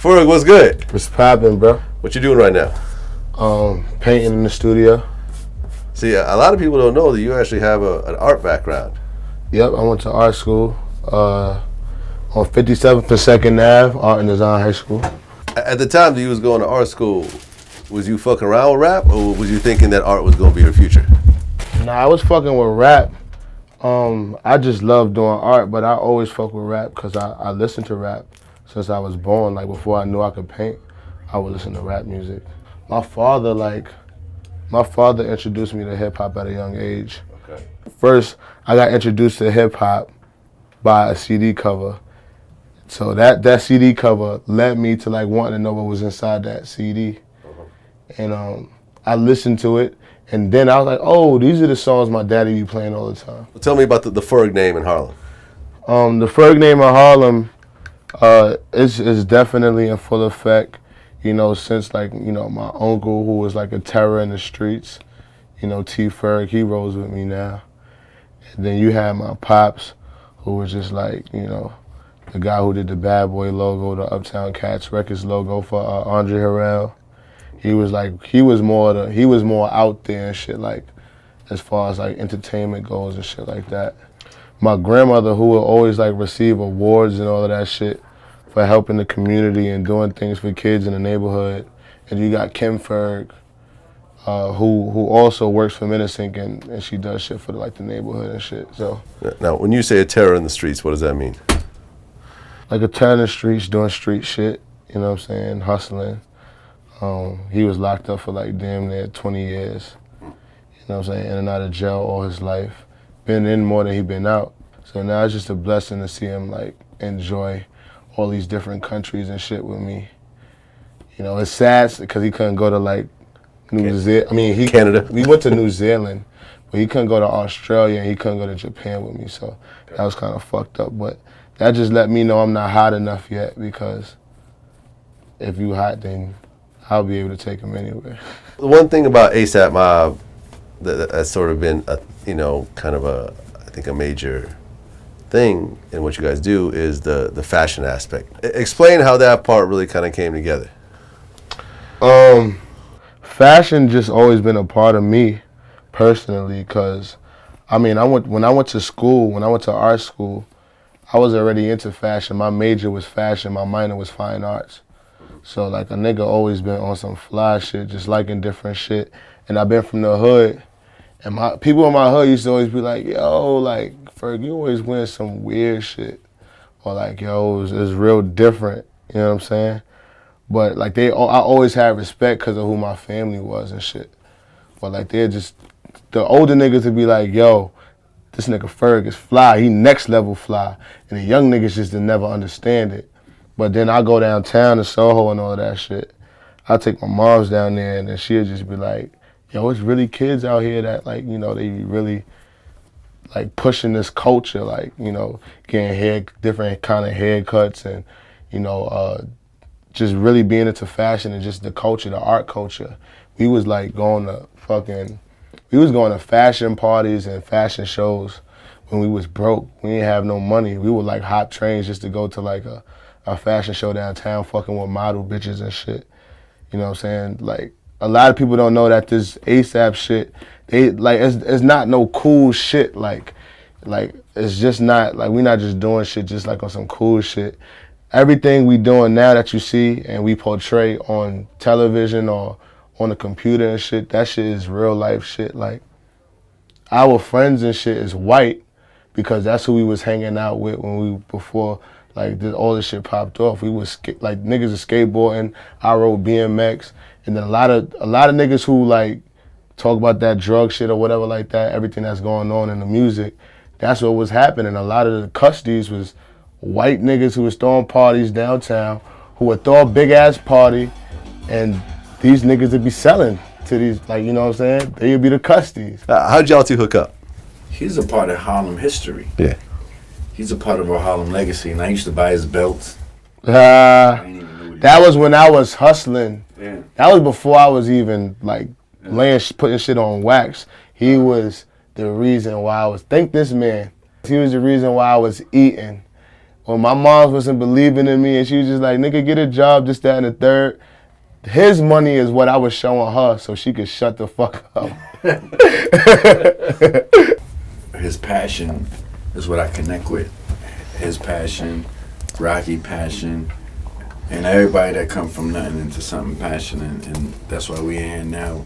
Ferg, what's good? What's poppin', bro? What you doing right now? Painting in the studio. See, a lot of people don't know that you actually have an art background. Yep, I went to art school on 57th and 2nd Ave, Art and Design High School. At the time that you was going to art school, was you fucking around with rap, or was you thinking that art was going to be your future? Nah, I was fucking with rap. I just love doing art, but I always fuck with rap because I listened to rap since I was born. Like, before I knew I could paint, I would listen to rap music. My father introduced me to hip hop at a young age. Okay. First, I got introduced to hip hop by a CD cover. So that CD cover led me to like wanting to know what was inside that CD. And I listened to it, and then I was like, oh, these are the songs my daddy be playing all the time. Well, tell me about the Ferg name in Harlem. The Ferg name in Harlem is definitely in full effect, you know, since like, you know, my uncle, who was like a terror in the streets, you know, T. Ferg, he rolls with me now. And then you had my pops, who was just like, you know, the guy who did the Bad Boy logo, the Uptown Cats Records logo for Andre Harrell. He was more out there and shit, like, as far as like entertainment goes and shit like that. My grandmother, who would always like receive awards and all of that shit for helping the community and doing things for kids in the neighborhood. And you got Kim Ferg, who also works for Minisync, and she does shit for like the neighborhood and shit. So now, when you say a terror in the streets, what does that mean? Like a terror in the streets, doing street shit, you know what I'm saying, hustling. He was locked up for like damn near 20 years. You know what I'm saying? In and out of jail all his life. Been in more than he been out. So now it's just a blessing to see him like enjoy all these different countries and shit with me. You know, it's sad because he couldn't go to like New Zealand. I mean, Canada. We went to New Zealand, but he couldn't go to Australia and he couldn't go to Japan with me. So that was kind of fucked up. But that just let me know I'm not hot enough yet, because if you hot, then I'll be able to take him anywhere. The one thing about ASAP Mob that's sort of been kind of I think a major thing in what you guys do is the fashion aspect. Explain how that part really kind of came together. Fashion just always been a part of me personally, because I mean, when I went to art school, I was already into fashion. My major was fashion, my minor was fine arts. So like a nigga always been on some fly shit, just liking different shit. And I've been from the hood, and my people in my hood used to always be like, yo, like, Ferg, you always wearing some weird shit. Or like, yo, it's real different, you know what I'm saying? But like I always had respect because of who my family was and shit. But like the older niggas would be like, yo, this nigga Ferg is fly, he next level fly. And the young niggas just didn't never understand it. But then I go downtown to Soho and all of that shit. I take my moms down there, and then she'll just be like, yo, it's really kids out here that, like, you know, they really like pushing this culture, like, you know, getting different kind of haircuts, and, you know, just really being into fashion and just the culture, the art culture. We was like going to fashion parties and fashion shows when we was broke. We didn't have no money. We would like hop trains just to go to like a fashion show downtown, fucking with model bitches and shit. You know what I'm saying? Like, a lot of people don't know that this ASAP shit, it's not no cool shit. Like it's just not, like, we not just doing shit just like on some cool shit. Everything we doing now that you see and we portray on television or on the computer and shit, that shit is real life shit. Like, our friends and shit is white because that's who we was hanging out with before like all this shit popped off. We was like, niggas is skateboarding, I rode BMX, and then a lot of niggas who like talk about that drug shit or whatever like that, everything that's going on in the music, that's what was happening. A lot of the custodies was white niggas who was throwing parties downtown, who would throw a big ass party, and these niggas would be selling to these, like, you know what I'm saying? They would be the custies. How'd y'all two hook up? He's a part of Harlem history. Yeah. He's a part of our Harlem legacy, and I used to buy his belts. That was when I was hustling. Yeah. That was before I was even like putting shit on wax. He was the reason why I was, he was the reason why I was eating. When my mom wasn't believing in me and she was just like, nigga, get a job, this, that, and the third. His money is what I was showing her so she could shut the fuck up. His passion is what I connect with. His passion, Rocky passion, and everybody that come from nothing into something passionate, and that's why we in here now.